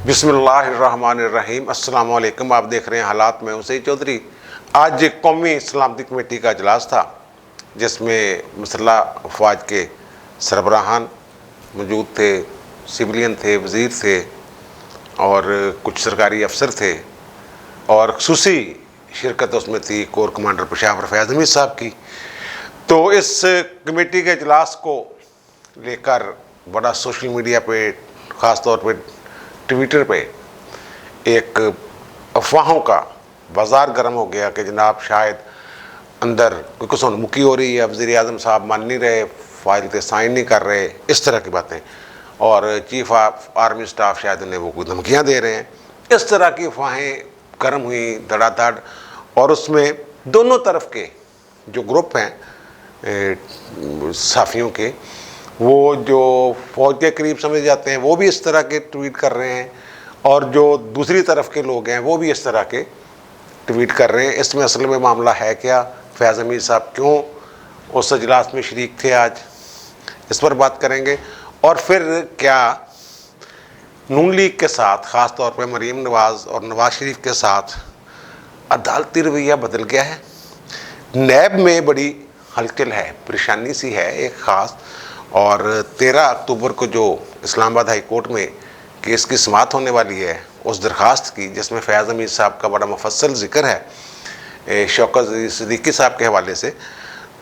बिस्मिल्लाहिर्रहमानिर्रहीम। अस्सलाम वालेकुम। आप देख रहे हैं हालात में हुसैन चौधरी। आज कौमी सलामती कमेटी का इजलास था जिसमें मुसल्लह अफवाज के सरबराहान मौजूद थे, सिविलियन थे, वज़ीर थे और कुछ सरकारी अफसर थे और खुसूसी शिरकत उसमें थी कोर कमांडर पेशावर फैज़ हमीद साहब की। तो इस कमेटी के इजलास को लेकर बड़ा सोशल मीडिया पे, ख़ास तौर पे ट्विटर पे एक अफवाहों का बाज़ार गर्म हो गया कि जनाब शायद अंदर कोई कसौनमुखी हो रही है, वज़ीर आज़म साहब मान नहीं रहे, फाइल पे साइन नहीं कर रहे, इस तरह की बातें, और चीफ ऑफ आर्मी स्टाफ शायद उन्हें वो कोई धमकियाँ दे रहे हैं। इस तरह की अफवाहें गर्म हुई धड़ाधड़, और उसमें दोनों तरफ के जो ग्रुप हैं साफ़ियों के, वो जो फ़ौज के करीब समझे जाते हैं वो भी इस तरह के ट्वीट कर रहे हैं, और जो दूसरी तरफ के लोग हैं वो भी इस तरह के ट्वीट कर रहे हैं। इसमें असल में मामला है क्या, फैज़ हमीद साहब क्यों उस इजलास में शरीक थे, आज इस पर बात करेंगे। और फिर क्या नून लीग के साथ, ख़ास तौर पर मरीम नवाज़ और नवाज शरीफ के साथ अदालती रवैया बदल गया है। नैब में बड़ी हलचल है, परेशानी सी है एक ख़ास, और 13 अक्टूबर को जो इस्लामाबाद हाई कोर्ट में केस की समाअत होने वाली है उस दरख्वास्त की, जिसमें फैज़ हमीद साहब का बड़ा मुफस्सल ज़िक्र है शौकत सिद्दीकी साहब के हवाले से,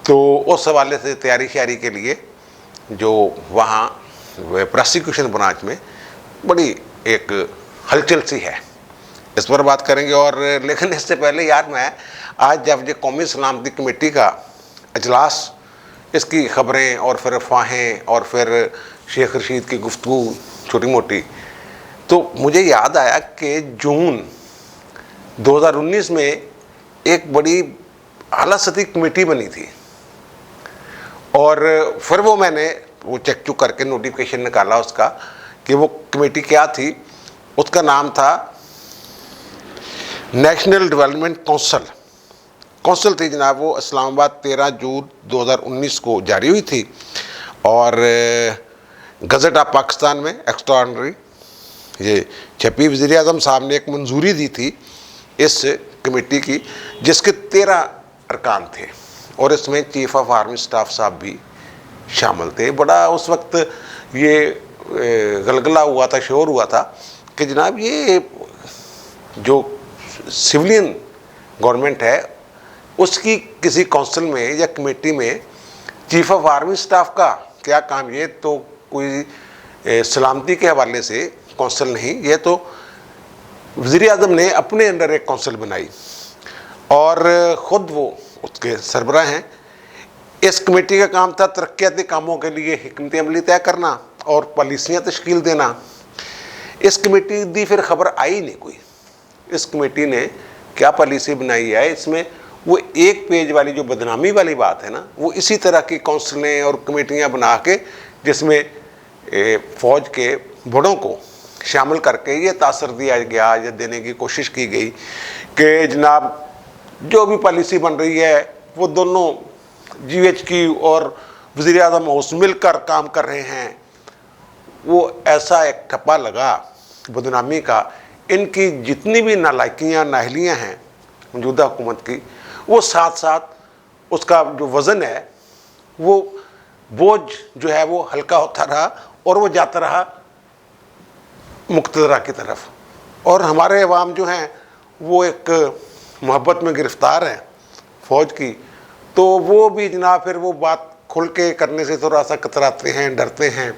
तो उस हवाले से तैयारी श्यारी के लिए जो वहाँ प्रोसिक्यूशन ब्रांच में बड़ी एक हलचल सी है, इस पर बात करेंगे। और लेकिन इससे पहले यार, मैं आज जब ये कौमी सलामती कमेटी का इजलास, इसकी ख़बरें और फिर अफवाहें और फिर शेख रशीद की गुफ्तगू छोटी मोटी, तो मुझे याद आया कि जून 2019 में एक बड़ी आला सतही कमेटी बनी थी, और फिर वो मैंने वो चेक चुक करके नोटिफिकेशन निकाला उसका कि वो कमेटी क्या थी। उसका नाम था नेशनल डेवलपमेंट कौंसल थी जनाब। वो इस्लामाबाद 13 जून 2019 को जारी हुई थी और गज़ट ऑफ पाकिस्तान में एक्स्ट्राऑर्डिनरी ये छपी। वज़ीर आज़म साहब ने एक मंजूरी दी थी इस कमेटी की, जिसके 13 अरकान थे, और इसमें चीफ ऑफ आर्मी स्टाफ साहब भी शामिल थे। बड़ा उस वक्त ये गलगला हुआ था, शोर हुआ था कि जनाब ये जो सिविलियन गवर्नमेंट है उसकी किसी काउंसिल में या कमेटी में चीफ ऑफ आर्मी स्टाफ का क्या काम, ये तो कोई सलामती के हवाले से काउंसिल नहीं, ये तो वज़ीर आज़म ने अपने अंडर एक काउंसिल बनाई और ख़ुद वो उसके सरबराह हैं। इस कमेटी का काम था तरक्याती कामों के लिए हिकमत अमली तय करना और पॉलिसियाँ तश्कील देना। इस कमेटी की फिर ख़बर आई नहीं कोई, इस कमेटी ने क्या पॉलिसी बनाई है। इसमें वो एक पेज वाली जो बदनामी वाली बात है ना, वो इसी तरह की काउंसिलें और कमेटियाँ बना के जिसमें फ़ौज के बड़ों को शामिल करके ये तासर दिया गया या देने की कोशिश की गई कि जनाब जो भी पॉलिसी बन रही है वो दोनों GH की और वज़ीर आज़म हाउस मिलकर काम कर रहे हैं। वो ऐसा एक ठप्पा लगा बदनामी का। इनकी जितनी भी नालायकियाँ नाहलियाँ हैं मौजूदा हुकूमत की, वो साथ साथ उसका जो वज़न है, वो बोझ जो है वो हल्का होता रहा और वो जाता रहा मुक़्तदरा की तरफ। और हमारे अवाम जो हैं वो एक मोहब्बत में गिरफ़्तार हैं फ़ौज की, तो वो भी जनाब फिर वो बात खुल के करने से थोड़ा सा कतराते हैं, डरते हैं।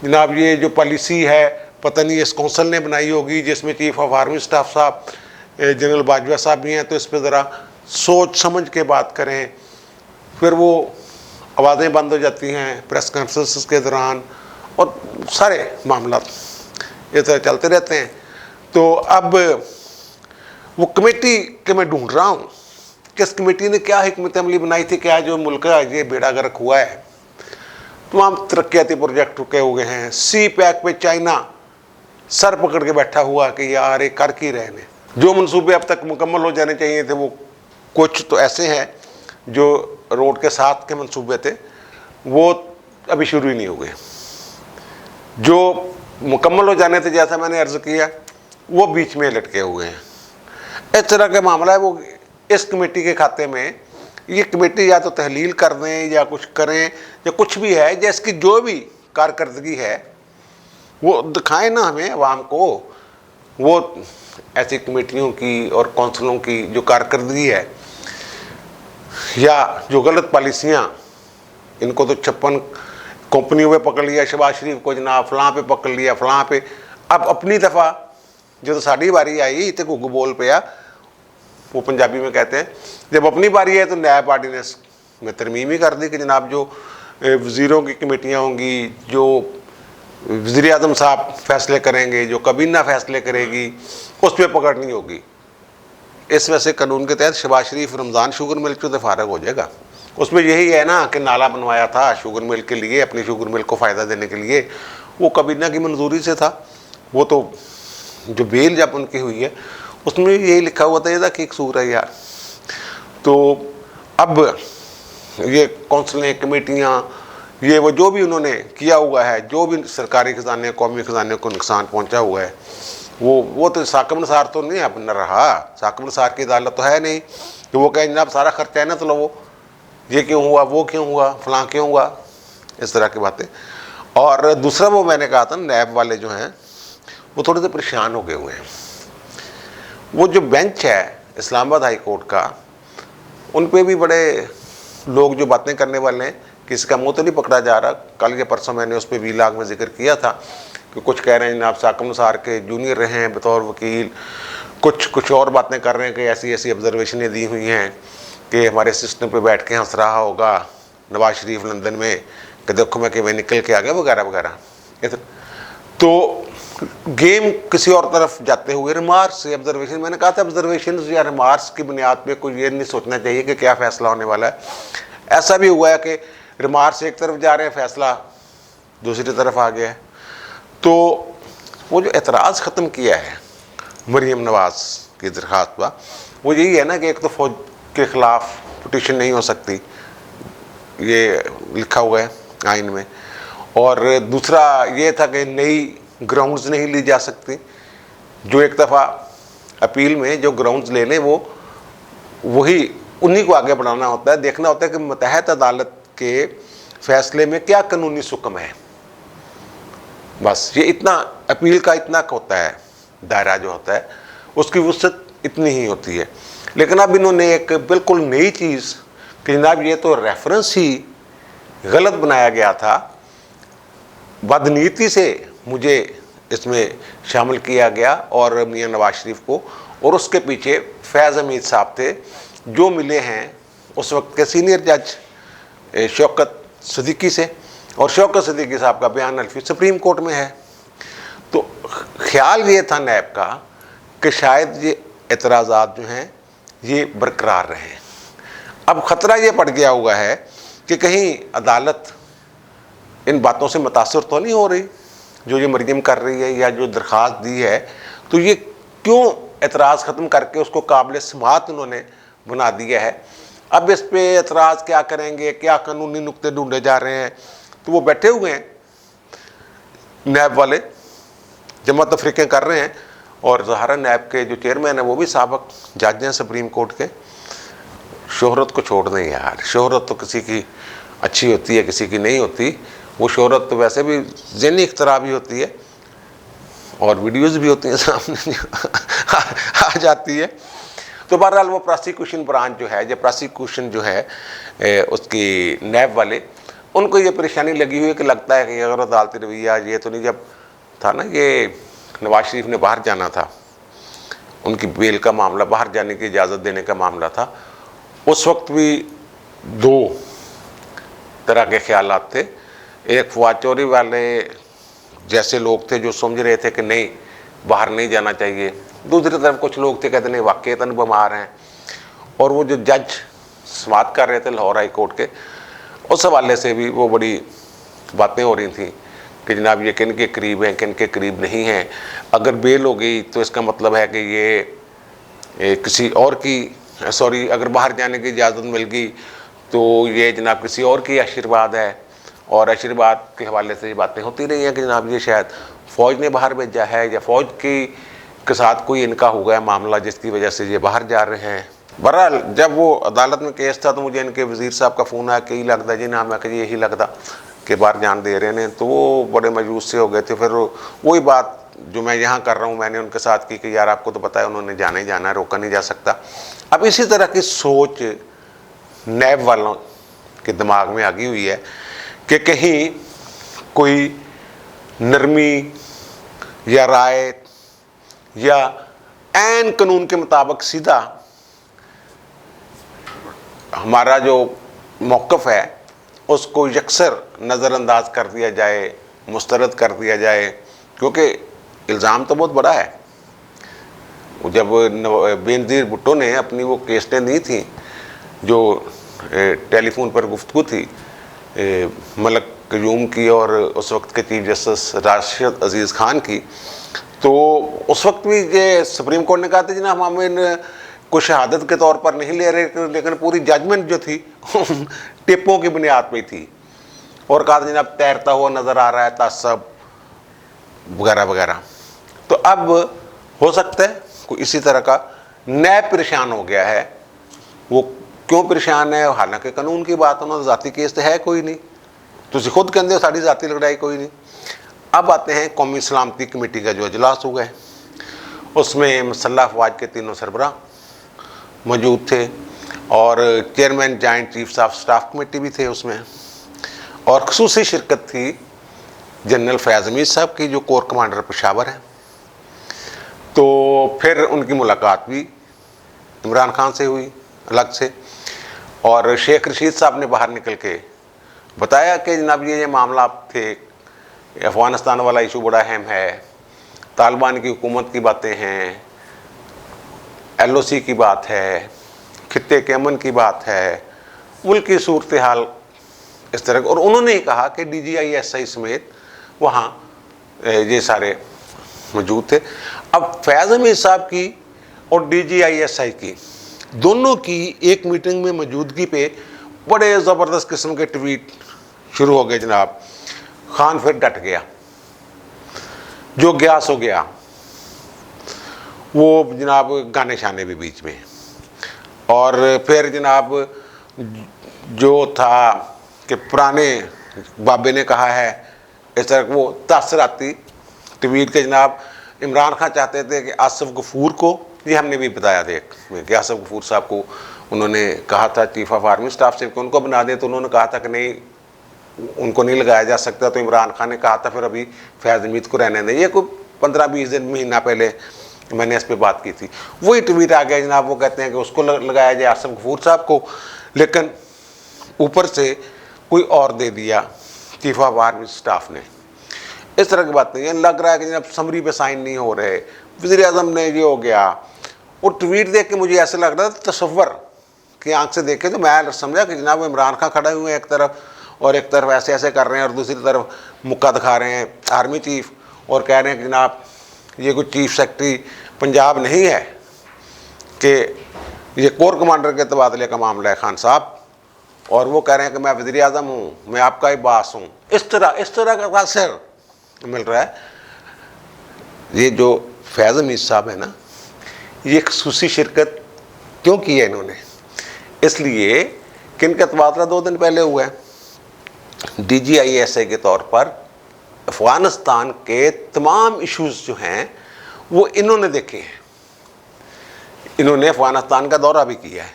जनाब ये जो पॉलिसी है पता नहीं इस कौंसल ने बनाई होगी जिसमें चीफ ऑफ आर्मी स्टाफ साहब जनरल बाजवा साहब भी हैं, तो इस पर ज़रा सोच समझ के बात करें। फिर वो आवाज़ें बंद हो जाती हैं प्रेस कॉन्फ्रेंस के दौरान, और सारे मामला ये तरह चलते रहते हैं। तो अब वो कमेटी के मैं ढूंढ रहा हूँ कि इस कमेटी ने क्या हिकमत अमली बनाई थी, क्या जो मुल्क का ये बेड़ा गर्क हुआ है। तमाम तरक्याती प्रोजेक्ट रुके हुए हैं। सी पैक पे चाइना सर पकड़ के बैठा हुआ कि यार ये कर की रहे ने। जो मंसूबे अब तक मुकम्मल हो जाने चाहिए थे वो कुछ तो ऐसे हैं जो रोड के साथ के मंसूबे थे वो अभी शुरू ही नहीं हुए। जो मुकम्मल हो जाने थे, जैसा मैंने अर्ज़ किया, वो बीच में लटके हुए हैं। इस तरह का मामला है। वो इस कमेटी के खाते में, ये कमेटी या तो तहलील कर दें या कुछ करें या कुछ भी है, जिसकी जो भी कारकर्दगी है वो दिखाएं ना हमें, अवाम को। वो ऐसी कमेटियों की और कौंसलों की जो कारकर्दगी है या जो गलत पॉलिसियाँ, इनको तो 56 कंपनियों पे पकड़ लिया, शहबाज शरीफ को जनाब फलां पे पकड़ लिया, फलां पे। अब अपनी दफ़ा जो तो साड़ी बारी आई तो घुग बोल पिया, वो पंजाबी में कहते हैं। जब अपनी बारी है तो नैब आर्डीनेंस में तरमीम ही कर दी कि जनाब जो वज़ीरों की कमेटियाँ होंगी, जो वज़ीर आज़म साहब फैसले करेंगे, जो कबीना फैसले करेगी, उस पर पकड़ नहीं होगी। इस वजह से कानून के तहत शहबाज शरीफ रमज़ान शुगर मिल से फारग हो जाएगा। उसमें यही है ना कि नाला बनवाया था शुगर मिल के लिए, अपनी शुगर मिल को फ़ायदा देने के लिए, वो कबीना की मंजूरी से था। वो तो जो बेल जब उनकी हुई है उसमें यही लिखा हुआ था, ये था कि कसूर है यार। तो अब ये कौंसलें, कमेटियाँ, ये वो जो भी उन्होंने किया हुआ है, जो भी सरकारी खजाने, कौमी खजाने को नुकसान पहुँचा हुआ है, वो तो साकिब निसार तो नहीं अब न रहा। साकिब निसार की अदालत तो है नहीं कि वो कहें जनाब सारा खर्चा है ना, तो लो वो ये क्यों हुआ, वो क्यों हुआ, फलां क्यों हुआ, इस तरह की बातें। और दूसरा वो मैंने कहा था, नैब वाले जो हैं वो थोड़े से परेशान हो गए हुए हैं। वो जो बेंच है इस्लामाबाद हाई कोर्ट का, उन पे भी बड़े लोग जो बातें करने वाले हैं, किसी का मुँह तो नहीं पकड़ा जा रहा। कल के परसों मैंने उस पर वीलाग में जिक्र किया था कि कुछ कह रहे हैं जनाब साकिब निसार के जूनियर रहे हैं बतौर वकील, कुछ और बातें कर रहे हैं कि ऐसी ऐसी ऑब्जर्वेशनें दी हुई हैं कि हमारे सिस्टम पे बैठ के हंस रहा होगा नवाज शरीफ लंदन में कि देखो मैं कि मैं निकल के आ गया वगैरह वगैरह। तो गेम किसी और तरफ जाते हुए रिमार्क्स, ऑब्जर्वेशन, मैंने कहा था ऑब्जर्वेशन या रिमार्क्स की बुनियाद पे कोई ये नहीं सोचना चाहिए कि क्या फ़ैसला होने वाला है। ऐसा भी हुआ है कि रिमार्क्स एक तरफ जा रहे हैं, फ़ैसला दूसरी तरफ आ गया है। तो वो जो एतराज़ ख़त्म किया है मरीम नवाज़ की दरख्वास्त पर, वो यही है ना कि एक तो फ़ौज के ख़िलाफ़ पिटीशन नहीं हो सकती, ये लिखा हुआ है आइन में, और दूसरा ये था कि नई ग्राउंड्स नहीं ली जा सकती। जो एक दफ़ा अपील में जो ग्राउंड्स ले लें वो वही उन्हीं को आगे बढ़ाना होता है। देखना होता है कि मुतहद अदालत के फ़ैसले में क्या कानूनी सुकम है। बस ये इतना अपील का इतना होता है, दायरा जो होता है उसकी वुसअत इतनी ही होती है। लेकिन अब इन्होंने एक बिल्कुल नई चीज़ कि जनाब ये तो रेफरेंस ही गलत बनाया गया था, बदनीति से मुझे इसमें शामिल किया गया और मियां नवाज शरीफ को, और उसके पीछे फैज़ हमीद साहब थे जो मिले हैं उस वक्त के सीनियर जज शौकत सिद्दीकी से, और शौकत सिद्दीकी साहब का बयान अल्फी सुप्रीम कोर्ट में है। तो ख्याल ये था नैब का कि शायद ये एतराज़ात जो हैं ये बरकरार रहें। अब ख़तरा ये पड़ गया हुआ है कि कहीं अदालत इन बातों से मुतासर तो नहीं हो रही जो ये मरीम कर रही है या जो दरख्वास्त दी है, तो ये क्यों एतराज़ ख़त्म करके उसको काबिल समाअत उन्होंने बना दिया है। अब इस पे एतराज़ क्या करेंगे, क्या कानूनी नुक्ते ढूंढे जा रहे हैं, तो वो बैठे हुए हैं नैब वाले, जमा तफरीकें कर रहे हैं। और ज़ाहिर नैब के जो चेयरमैन है वो भी साबिक जज हैं सुप्रीम कोर्ट के। शोहरत को छोड़ दें यार, शोहरत तो किसी की अच्छी होती है, किसी की नहीं होती। वो शोहरत तो वैसे भी ज़हनी इख्तरा भी होती है और वीडियोज़ भी होती हैं सामने आ जाती है। तो बहरहाल वो प्रोसिक्यूशन ब्रांच जो है, जो प्रोसिक्यूशन जो है उसकी नैब वाले, उनको ये परेशानी लगी हुई है कि लगता है कि अगर अदालती रवैया ये तो नहीं। जब था ना ये नवाज शरीफ ने बाहर जाना था, उनकी बेल का मामला, बाहर जाने की इजाज़त देने का मामला था, उस वक्त भी दो तरह के ख्यालात थे। एक फवाद चौधरी वाले जैसे लोग थे जो समझ रहे थे कि नहीं बाहर नहीं जाना चाहिए, दूसरी तरफ कुछ लोग थे कहते नहीं वाकईतन बीमार हैं। और वो जो जज समाअत कर रहे थे लाहौर हाई कोर्ट के, उस हवाले से भी वो बड़ी बातें हो रही थी कि जनाब ये किन के करीब हैं, किन के करीब नहीं हैं। अगर बेल हो गई तो इसका मतलब है कि ये किसी और की अगर बाहर जाने की इजाज़त मिल गई तो ये जनाब किसी और की आशीर्वाद है। اور اشرباد کے حوالے سے یہ باتیں ہوتی رہی ہیں کہ جناب یہ شاید فوج نے باہر بھیجا ہے یا فوج کے ساتھ کوئی ان کا ہو گیا معاملہ جس کی وجہ سے یہ باہر جا رہے ہیں. بہرحال جب وہ عدالت میں کیس تھا تو مجھے ان کے وزیر صاحب کا فون آیا کہ یہی لگتا جی نام ہے کہ یہی لگتا کہ باہر جان دے رہے ہیں. تو وہ بڑے مایوس سے ہو گئے تھے. پھر وہی بات جو میں یہاں کر رہا ہوں میں نے ان کے ساتھ کی کہ یار آپ کو تو پتہ ہے انہوں نے جانا ہی جانا ہے, روکا نہیں جا سکتا. اب اسی طرح کی سوچ نیب والوں کے دماغ میں آگی ہوئی ہے کہ کہیں کوئی نرمی یا رائے یا عین قانون کے مطابق سیدھا ہمارا جو موقف ہے اس کو یکسر نظر انداز کر دیا جائے, مسترد کر دیا جائے, کیونکہ الزام تو بہت بڑا ہے. جب بینظیر بھٹو نے اپنی وہ کیسٹیں دی تھیں جو ٹیلی فون پر گفتگو تھی ملک قیوم کی اور اس وقت کے چیف جسٹس راشد عزیز خان کی, تو اس وقت بھی یہ سپریم کورٹ نے کہا تھا جناب ہم ان کو شہادت کے طور پر نہیں لے رہے, لیکن پوری ججمنٹ جو تھی ٹپوں کی بنیاد پہ تھی, اور کہا تھا جناب تیرتا ہوا نظر آ رہا ہے تعصب وغیرہ وغیرہ. تو اب ہو سکتا ہے کوئی اسی طرح کا نیب پریشان ہو گیا ہے. وہ کیوں پریشان ہے؟ حالانکہ قانون کی بات انہوں نے ذاتی کیس تو ہے کوئی نہیں, تو خود کہتے ہو ساری ذاتی لڑائی کوئی نہیں. اب آتے ہیں قومی سلامتی کمیٹی کا جو اجلاس ہوا ہے, اس میں مسلح افواج کے تینوں سربراہ موجود تھے اور chairman joint chiefs of staff committee بھی تھے اس میں, اور خصوصی شرکت تھی جنرل فیاض حمید صاحب کی جو کور کمانڈر پشاور ہیں. تو پھر ان کی ملاقات بھی عمران خان سے ہوئی الگ سے, اور شیخ رشید صاحب نے باہر نکل کے بتایا کہ جناب یہ معاملات تھے, افغانستان والا ایشو بڑا اہم ہے, طالبان کی حکومت کی باتیں ہیں, ایل او سی کی بات ہے, خطے کے امن کی بات ہے, ملک کی صورتحال اس طرح. اور انہوں نے کہا کہ D G I S I سمیت وہاں یہ سارے موجود تھے. اب فیاض حمید صاحب کی اور D G I S I کی دونوں کی ایک میٹنگ میں موجودگی پہ بڑے زبردست قسم کے ٹویٹ شروع ہو گئے جناب. خان پھر ڈٹ گیا, جو گیا سو گیا. وہ جناب گانے شانے بھی بیچ میں, اور پھر جناب جو تھا کہ پرانے بابے نے کہا ہے اس طرح وہ تاثراتی ٹویٹ کے جناب عمران خان چاہتے تھے کہ آصف غفور کو, یہ ہم نے بھی بتایا تھا کہ آصف غفور صاحب کو انہوں نے کہا تھا چیف آف آرمی اسٹاف سے کہ ان کو بنا دیں, تو انہوں نے کہا تھا کہ نہیں ان کو نہیں لگایا جا سکتا. تو عمران خان نے کہا تھا پھر ابھی فیاض حمید کو رہنے دیں. یہ کوئی 15-20 دن مہینہ پہلے میں نے اس پہ بات کی تھی. وہی ٹویٹ آ گیا جناب, وہ کہتے ہیں کہ اس کو لگایا جائے آصف غفور صاحب کو, لیکن اوپر سے کوئی اور دے دیا چیف آف آرمی اسٹاف نے. اس طرح کی بات نہیں ہے. لگ رہا ہے کہ جناب سمری پہ سائن نہیں ہو رہے, وزیر اعظم نے یہ ہو گیا. وہ ٹویٹ دیکھ کے مجھے ایسا لگ رہا تھا تصور کی آنکھ سے دیکھے تو میں سمجھا کہ جناب عمران خان کھڑے ہوئے ہیں ایک طرف, اور ایک طرف ایسے ایسے کر رہے ہیں, اور دوسری طرف مکہ دکھا رہے ہیں آرمی چیف, اور کہہ رہے ہیں کہ جناب یہ کوئی چیف سیکرٹری پنجاب نہیں ہے کہ یہ کور کمانڈر کے تبادلے کا معاملہ ہے خان صاحب, اور وہ کہہ رہے ہیں کہ میں وزیر اعظم ہوں, میں آپ کا ہی باس ہوں. اس طرح کا اثر مل رہا ہے. یہ جو فیاض حمید صاحب ہے نا, یہ خصوصی شرکت کیوں کی ہے انہوں نے؟ اس لیے کہ ان کا تبادلہ 2 دن پہلے ہوا ہے. D G I S I کے طور پر افغانستان کے تمام ایشوز جو ہیں وہ انہوں نے دیکھے ہیں. انہوں نے افغانستان کا دورہ بھی کیا ہے.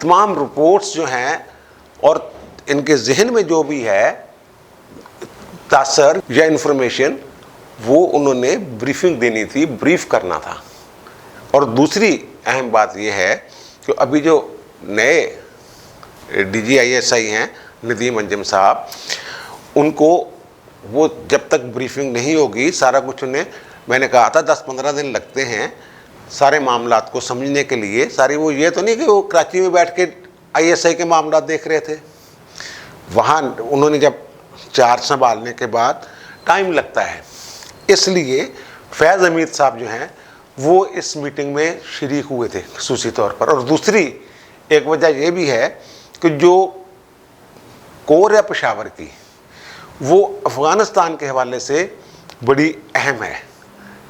تمام رپورٹس جو ہیں اور ان کے ذہن میں جو بھی ہے تاثر یا انفارمیشن, وہ انہوں نے بریفنگ دینی تھی, بریف کرنا تھا. اور دوسری اہم بات یہ ہے کہ ابھی جو نئے D G I S I ہیں ندیم انجم صاحب, ان کو وہ جب تک بریفنگ نہیں ہوگی سارا کچھ انہیں, میں نے کہا تھا 10-15 دن لگتے ہیں سارے معاملات کو سمجھنے کے لیے. ساری وہ یہ تو نہیں کہ وہ کراچی میں بیٹھ کے آئی ایس آئی کے معاملات دیکھ رہے تھے, وہاں انہوں نے جب چارج سنبھالنے کے بعد ٹائم لگتا ہے. اس لیے فیاض حمید صاحب جو ہیں وہ اس میٹنگ میں شریک ہوئے تھے خصوصی طور پر. اور دوسری ایک وجہ یہ بھی ہے کہ جو کور ہے پشاور کی وہ افغانستان کے حوالے سے بڑی اہم ہے.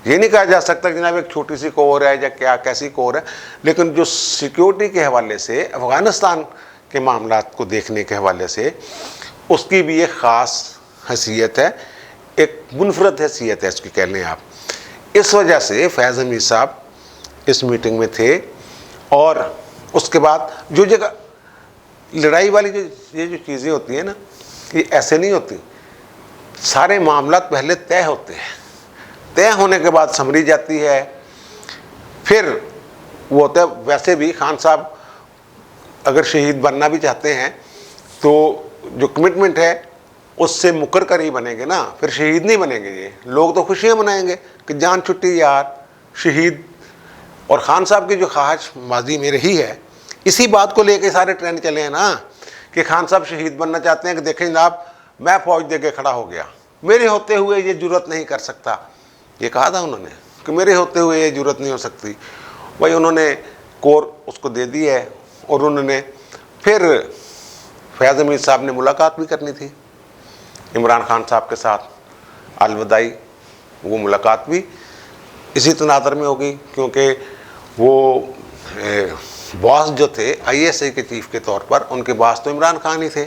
یہ نہیں کہا جا سکتا کہ جناب ایک چھوٹی سی کور ہے یا کیا کیسی کور ہے، لیکن جو سیکیورٹی کے حوالے سے افغانستان کے معاملات کو دیکھنے کے حوالے سے اس کی بھی ایک خاص حیثیت ہے، ایک منفرد حیثیت ہے اس کی کہہ لیں آپ. اس وجہ سے فیض حمید صاحب اس میٹنگ میں تھے. اور اس کے بعد جو جگہ لڑائی والی یہ جو چیزیں ہوتی ہیں نا، یہ ایسے نہیں ہوتی. سارے معاملات پہلے طے ہوتے ہیں، طے ہونے کے بعد سمری جاتی ہے. پھر وہ ہوتا ہے. ویسے بھی خان صاحب اگر شہید بننا بھی چاہتے ہیں تو جو کمٹمنٹ ہے اس سے مکر کر ہی بنیں گے نا، پھر شہید نہیں بنیں گے. یہ لوگ تو خوشیاں منائیں گے کہ جان چھٹی یار شہید. اور خان صاحب کی جو خواہش ماضی میں رہی ہے، اسی بات کو لے کے سارے ٹرینڈ چلے ہیں نا کہ خان صاحب شہید بننا چاہتے ہیں کہ دیکھیں جناب میں فوج دے کے کھڑا ہو گیا، میرے ہوتے ہوئے یہ جرت نہیں کر سکتا. یہ کہا تھا انہوں نے کہ میرے ہوتے ہوئے یہ جرت نہیں ہو سکتی. بھائی انہوں نے کور اس کو دے دی ہے. اور انہوں نے پھر فیاض حمید صاحب نے ملاقات بھی کرنی تھی عمران خان صاحب کے ساتھ، الوداعی. وہ ملاقات بھی اسی تناظر میں ہوگی کیونکہ وہ باس جو تھے آئی ایس آئی کے چیف کے طور پر، ان کے باس تو عمران خان ہی تھے.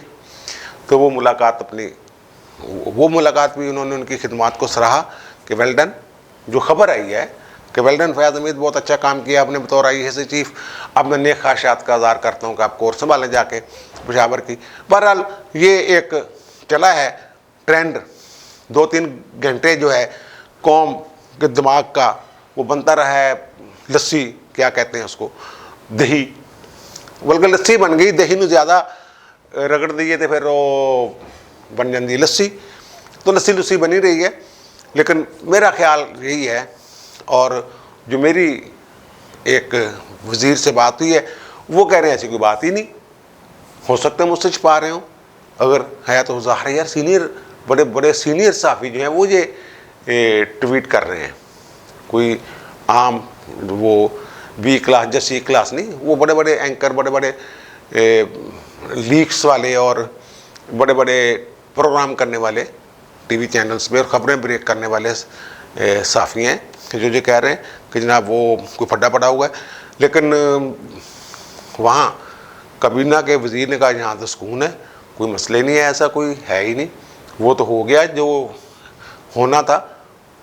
تو وہ ملاقات بھی انہوں نے ان کی خدمات کو سراہا کہ ویل ڈن. جو خبر آئی ہے کہ ویل ڈن فیاض حمید، بہت اچھا کام کیا آپ نے بطور آئی ایس آئی چیف. اب میں نیک خواہشات کا اظہار کرتا ہوں کہ آپ کور سنبھالیں جا کے پشاور کی. بہرحال یہ ایک چلا ہے ٹرینڈ. 2-3 گھنٹے جو ہے قوم کے دماغ کا وہ بنتا رہا ہے. لسی کیا کہتے ہیں اس کو، دہی، بلکہ لسی بن گئی. دہی نو زیادہ رگڑ دیے تو پھر وہ بن جاتی لسی. تو لسی بنی رہی ہے. لیکن میرا خیال یہی ہے، اور جو میری ایک وزیر سے بات ہوئی ہے وہ کہہ رہے ہیں ایسی کوئی بات ہی نہیں. ہو سکتا ہے مجھ سے چھپا رہے ہوں، اگر ہے تو ظاہر ہے یار سینئر بڑے بڑے سینئر صحافی جو ہیں وہ یہ ٹویٹ کر رہے ہیں. کوئی عام وہ بی کلاس یا سی کلاس نہیں، وہ بڑے بڑے اینکر، بڑے بڑے لیکس والے اور بڑے بڑے پروگرام کرنے والے ٹی وی چینلز پہ اور خبریں بریک کرنے والے صحافی ہیں کہ جو کہہ رہے ہیں کہ جناب وہ کوئی پھڈا پڑا ہوا ہے. لیکن وہاں کابینہ کے وزیر نے کہا یہاں تو سکون ہے، کوئی مسئلہ نہیں ہے، ایسا کوئی ہے ہی نہیں. وہ تو ہو گیا جو ہونا تھا،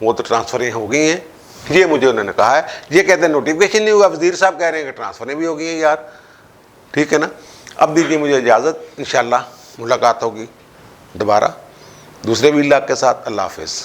وہ تو ٹرانسفریں ہو گئی ہیں. یہ مجھے انہوں نے کہا ہے. یہ کہتے ہیں نوٹیفیکیشن نہیں ہوا، وزیر صاحب کہہ رہے ہیں کہ ٹرانسفریں بھی ہو گئی ہیں یار. ٹھیک ہے نا. اب دیجیے مجھے اجازت، انشاءاللہ ملاقات ہوگی دوبارہ دوسرے ویلاگ کے ساتھ. اللہ حافظ.